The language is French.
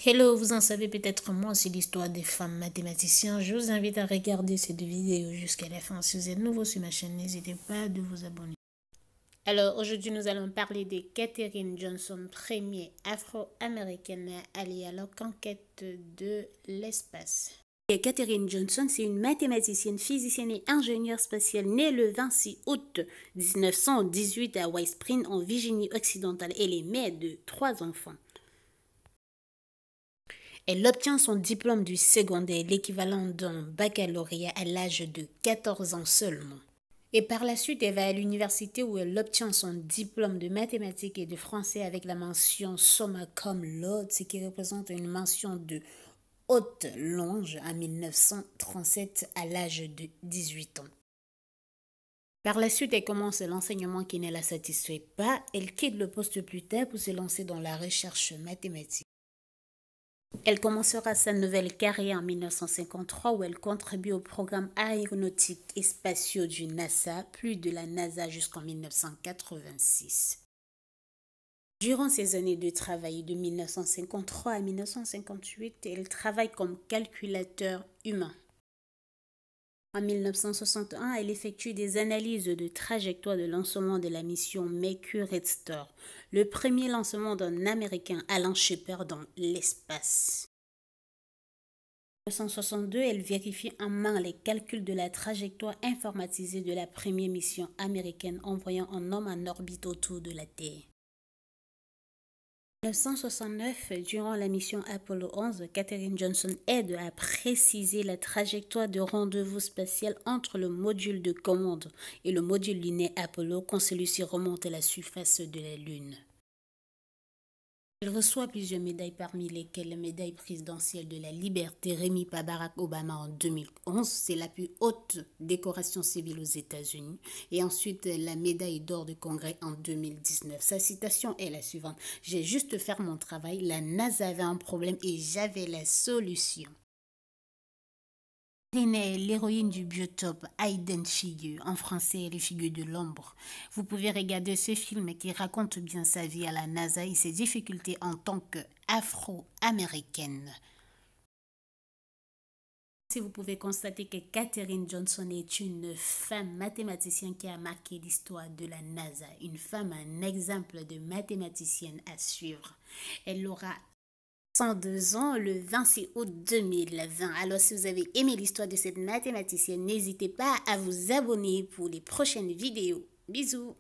Hello, vous en savez peut-être moins sur l'histoire des femmes mathématiciens. Je vous invite à regarder cette vidéo jusqu'à la fin. Si vous êtes nouveau sur ma chaîne, n'hésitez pas à vous abonner. Alors aujourd'hui, nous allons parler de Katherine Johnson, première afro-américaine allée à la conquête de l'espace. Katherine Johnson, c'est une mathématicienne, physicienne et ingénieure spatiale née le 26 août 1918 à White Springs en Virginie occidentale. Elle est mère de 3 enfants. Elle obtient son diplôme du secondaire, l'équivalent d'un baccalauréat à l'âge de 14 ans seulement. Et par la suite, elle va à l'université où elle obtient son diplôme de mathématiques et de français avec la mention summa cum laude, ce qui représente une mention de haute longe en 1937 à l'âge de 18 ans. Par la suite, elle commence l'enseignement qui ne la satisfait pas. Elle quitte le poste plus tard pour se lancer dans la recherche mathématique. Elle commencera sa nouvelle carrière en 1953 où elle contribue au programme aéronautique et spatiaux du NASA, puis de la NASA jusqu'en 1986. Durant ses années de travail de 1953 à 1958, elle travaille comme calculateur humain. En 1961, elle effectue des analyses de trajectoire de lancement de la mission Mercury-Redstone, le premier lancement d'un Américain Alan Shepard dans l'espace. En 1962, elle vérifie en main les calculs de la trajectoire informatisée de la première mission américaine envoyant un homme en orbite autour de la Terre. En 1969, durant la mission Apollo 11, Katherine Johnson aide à préciser la trajectoire de rendez-vous spatial entre le module de commande et le module lunaire Apollo quand celui-ci remonte à la surface de la Lune. Elle reçoit plusieurs médailles, parmi lesquelles la médaille présidentielle de la liberté remise par Barack Obama en 2011. C'est la plus haute décoration civile aux États-Unis. Et ensuite, la médaille d'or du Congrès en 2019. Sa citation est la suivante. « J'ai juste fait mon travail, la NASA avait un problème et j'avais la solution. » Catherine est l'héroïne du biotope Hidden Figure, en français les figures de l'ombre. Vous pouvez regarder ce film qui raconte bien sa vie à la NASA et ses difficultés en tant qu'afro-américaine. Si vous pouvez constater que Katherine Johnson est une femme mathématicienne qui a marqué l'histoire de la NASA, une femme, un exemple de mathématicienne à suivre. Elle aura 102 ans le 26 août 2020. Alors si vous avez aimé l'histoire de cette mathématicienne, n'hésitez pas à vous abonner pour les prochaines vidéos. Bisous!